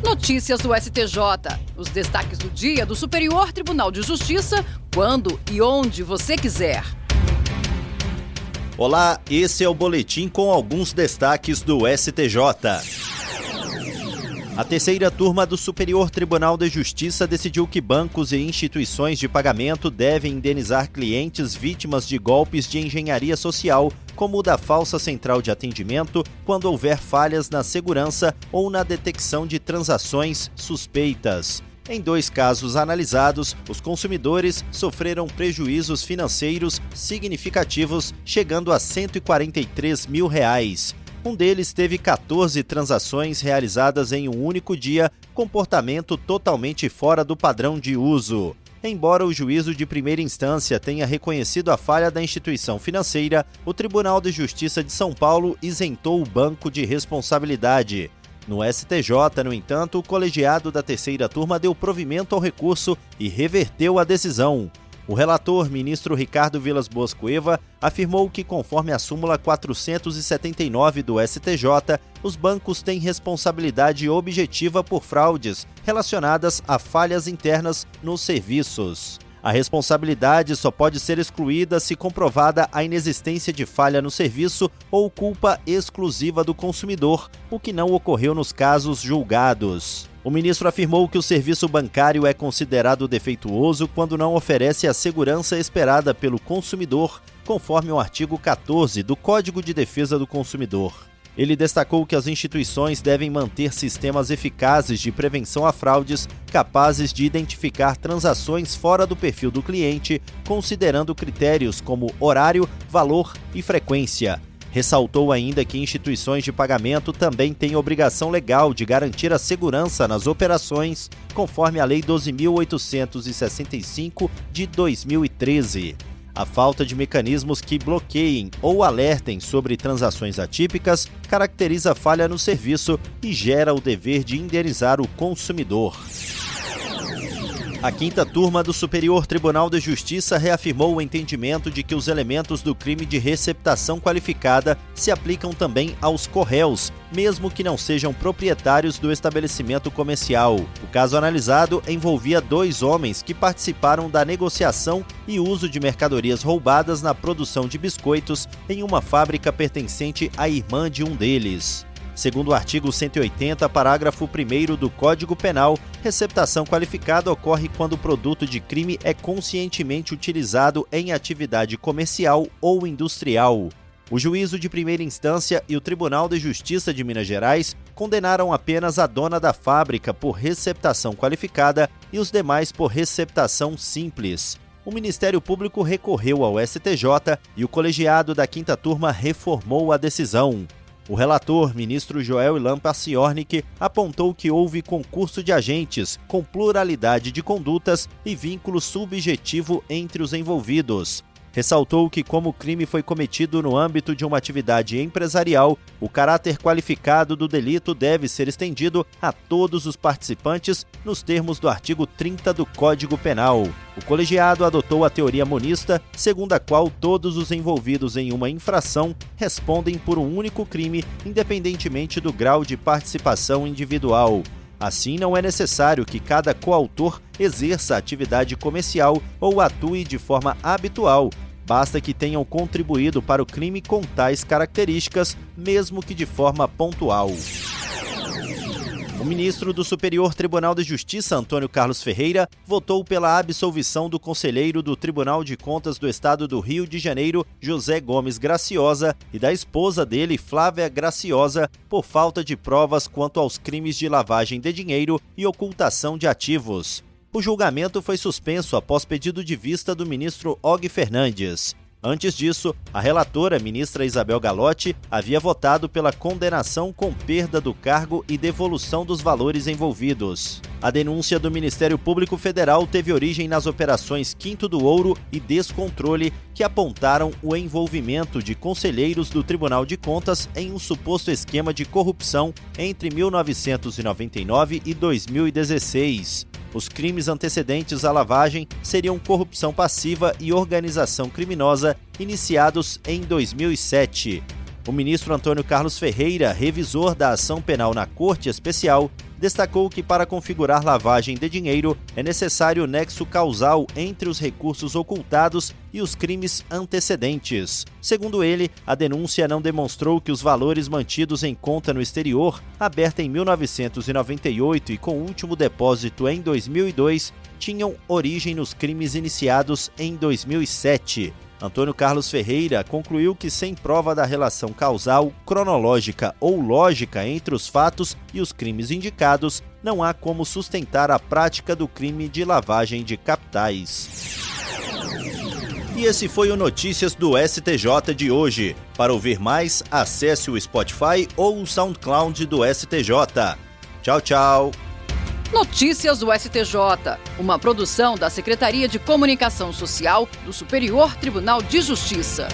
Notícias do STJ. Os destaques do dia do Superior Tribunal de Justiça, quando e onde você quiser. Olá, esse é o boletim com alguns destaques do STJ. A terceira turma do Superior Tribunal de Justiça decidiu que bancos e instituições de pagamento devem indenizar clientes vítimas de golpes de engenharia social, como o da falsa central de atendimento, quando houver falhas na segurança ou na detecção de transações suspeitas. Em 2 casos analisados, os consumidores sofreram prejuízos financeiros significativos, chegando a R$ 143 mil. Um deles teve 14 transações realizadas em um único dia, comportamento totalmente fora do padrão de uso. Embora o juízo de primeira instância tenha reconhecido a falha da instituição financeira, o Tribunal de Justiça de São Paulo isentou o banco de responsabilidade. No STJ, no entanto, o colegiado da terceira turma deu provimento ao recurso e reverteu a decisão. O relator, ministro Ricardo Vilas Boas Cueva, afirmou que, conforme a súmula 479 do STJ, os bancos têm responsabilidade objetiva por fraudes relacionadas a falhas internas nos serviços. A responsabilidade só pode ser excluída se comprovada a inexistência de falha no serviço ou culpa exclusiva do consumidor, o que não ocorreu nos casos julgados. O ministro afirmou que o serviço bancário é considerado defeituoso quando não oferece a segurança esperada pelo consumidor, conforme o artigo 14 do Código de Defesa do Consumidor. Ele destacou que as instituições devem manter sistemas eficazes de prevenção a fraudes, capazes de identificar transações fora do perfil do cliente, considerando critérios como horário, valor e frequência. Ressaltou ainda que instituições de pagamento também têm obrigação legal de garantir a segurança nas operações, conforme a Lei 12.865 de 2013. A falta de mecanismos que bloqueiem ou alertem sobre transações atípicas caracteriza falha no serviço e gera o dever de indenizar o consumidor. A quinta turma do Superior Tribunal de Justiça reafirmou o entendimento de que os elementos do crime de receptação qualificada se aplicam também aos correios, mesmo que não sejam proprietários do estabelecimento comercial. O caso analisado envolvia 2 homens que participaram da negociação e uso de mercadorias roubadas na produção de biscoitos em uma fábrica pertencente à irmã de um deles. Segundo o artigo 180, parágrafo 1º do Código Penal, receptação qualificada ocorre quando o produto de crime é conscientemente utilizado em atividade comercial ou industrial. O juízo de primeira instância e o Tribunal de Justiça de Minas Gerais condenaram apenas a dona da fábrica por receptação qualificada e os demais por receptação simples. O Ministério Público recorreu ao STJ e o colegiado da quinta turma reformou a decisão. O relator, ministro Joel Ilan Paciornik, apontou que houve concurso de agentes, com pluralidade de condutas e vínculo subjetivo entre os envolvidos. Ressaltou que, como o crime foi cometido no âmbito de uma atividade empresarial, o caráter qualificado do delito deve ser estendido a todos os participantes nos termos do artigo 30 do Código Penal. O colegiado adotou a teoria monista, segundo a qual todos os envolvidos em uma infração respondem por um único crime, independentemente do grau de participação individual. Assim, não é necessário que cada coautor exerça atividade comercial ou atue de forma habitual. Basta que tenham contribuído para o crime com tais características, mesmo que de forma pontual. O ministro do Superior Tribunal de Justiça, Antônio Carlos Ferreira, votou pela absolvição do conselheiro do Tribunal de Contas do Estado do Rio de Janeiro, José Gomes Graciosa, e da esposa dele, Flávia Graciosa, por falta de provas quanto aos crimes de lavagem de dinheiro e ocultação de ativos. O julgamento foi suspenso após pedido de vista do ministro Og Fernandes. Antes disso, a relatora, ministra Isabel Galotti, havia votado pela condenação com perda do cargo e devolução dos valores envolvidos. A denúncia do Ministério Público Federal teve origem nas operações Quinto do Ouro e Descontrole, que apontaram o envolvimento de conselheiros do Tribunal de Contas em um suposto esquema de corrupção entre 1999 e 2016. Os crimes antecedentes à lavagem seriam corrupção passiva e organização criminosa, iniciados em 2007. O ministro Antônio Carlos Ferreira, revisor da ação penal na Corte Especial, destacou que para configurar lavagem de dinheiro é necessário nexo causal entre os recursos ocultados e os crimes antecedentes. Segundo ele, a denúncia não demonstrou que os valores mantidos em conta no exterior, aberta em 1998 e com último depósito em 2002, tinham origem nos crimes iniciados em 2007. Antônio Carlos Ferreira concluiu que, sem prova da relação causal, cronológica ou lógica entre os fatos e os crimes indicados, não há como sustentar a prática do crime de lavagem de capitais. E esse foi o Notícias do STJ de hoje. Para ouvir mais, acesse o Spotify ou o SoundCloud do STJ. Tchau, tchau. Notícias do STJ, uma produção da Secretaria de Comunicação Social do Superior Tribunal de Justiça.